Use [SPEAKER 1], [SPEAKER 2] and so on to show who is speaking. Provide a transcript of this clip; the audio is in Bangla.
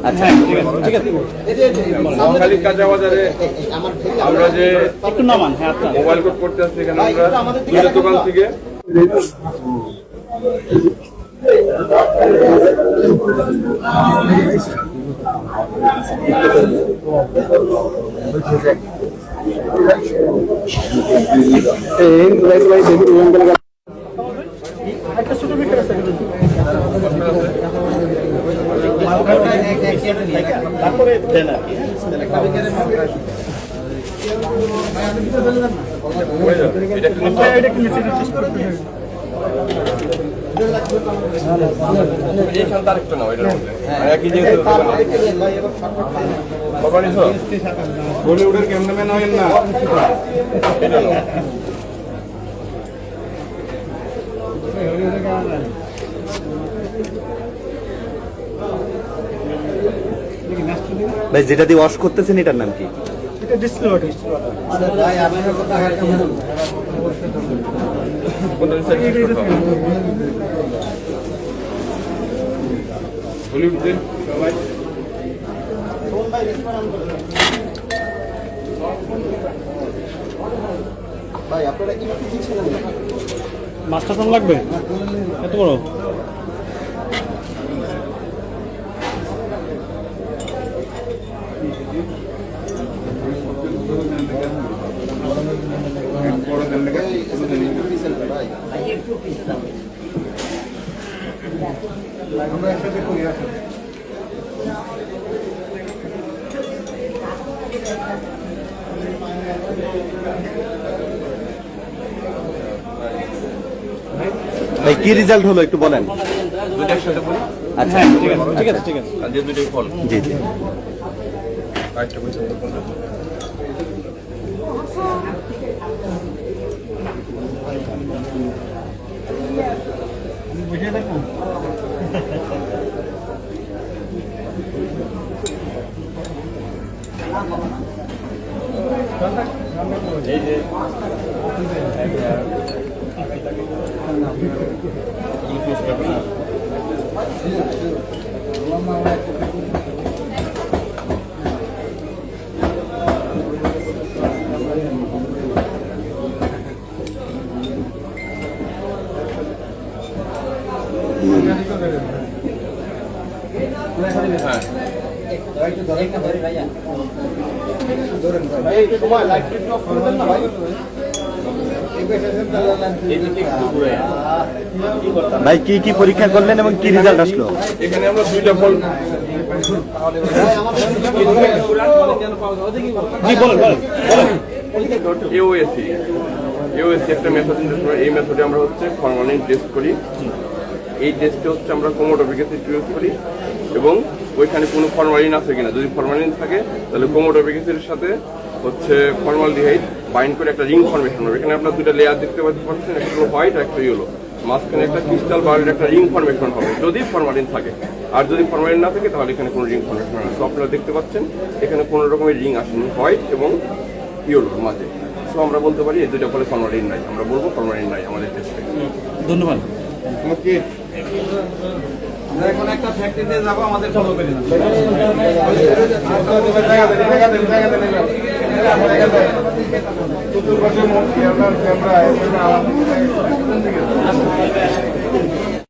[SPEAKER 1] আচ্ছা ঠিক আছে। মহাখালী কাঁচা বাজারে আমরা যে একটু নামান মোবাইল কোড করতে আসছি, এখানে আমরা দুটো দোকান থেকে
[SPEAKER 2] তারপরে দেন আর কি।
[SPEAKER 1] বলিউডের ক্যামেরাম্যান হয় না।
[SPEAKER 3] ভাই যেটা দিয়ে ওয়াশ করতেছেন এটার নাম কি?
[SPEAKER 2] এটা ডিসপ্লে ওয়াটার। ভাই আপনার কথা
[SPEAKER 1] বলিউডের সবাই
[SPEAKER 2] ভাই আপনারা একটু পিছিয়ে যান।
[SPEAKER 3] মাছটা কম লাগবে এত বড়?
[SPEAKER 2] আমরা একসাথে করি আসুন।
[SPEAKER 3] ভাই কি রেজাল্ট হলো একটু বলেন।
[SPEAKER 1] দুটো একসাথে বলি।
[SPEAKER 3] আচ্ছা ঠিক আছে ঠিক আছে।
[SPEAKER 1] আর যে দুটোই ফল।
[SPEAKER 3] জি জি।
[SPEAKER 1] আরেকটা বলতে
[SPEAKER 2] বুঝে দেখুন।
[SPEAKER 1] এই যে
[SPEAKER 3] ভাই কি কি পরীক্ষা করলেন এবং কি রেজাল্ট আসলো?
[SPEAKER 1] এখানে আমরা দুইটা ফল এওএসি একটা মেথড, এই মেথডে আমরা হচ্ছে ফরমালিন টেস্ট করি। এই টেস্টে হচ্ছে আমরা ক্রোমাটোগ্রাফি ইউজ করি এবং ওইখানে কোনো ফরমালিন আছে কিনা, যদি ফরমালিন থাকে তাহলে ক্রোমাটোগ্রাফির সাথে হচ্ছে ফর্মালডিহাইড বাইন্ড করে একটা রিং ফর্মেশন হবে। এখানে আপনার দুটো লেয়ার দেখতে পাচ্ছেন, একটা হলো হোয়াইট আর একটা ইয়েলো, মাঝখানে একটা ক্রিস্টাল বারের একটা রিং ফর্মেশন হবে যদি ফরমালিন থাকে। আর যদি ফরমালিন না থাকে তাহলে এখানে কোনো রিং ফর্মেশন হবে। তো আপনারা দেখতে পাচ্ছেন এখানে কোনো রকমের রিং আসেনি, হোয়াইট এবং ইয়েলোর মাঝে। সো আমরা বলতে পারি এই দুটো ফলে ফরমালিন নাই, আমরা বলবো ফরমালিন নাই আমাদের টেস্টে।
[SPEAKER 3] ধন্যবাদ।
[SPEAKER 1] ওকে,
[SPEAKER 2] আমরা এখন একটা ফ্যাক্টরিতে যাবো, আমাদের ফলো করে না।
[SPEAKER 1] চতুর্পাশে ক্যামেরা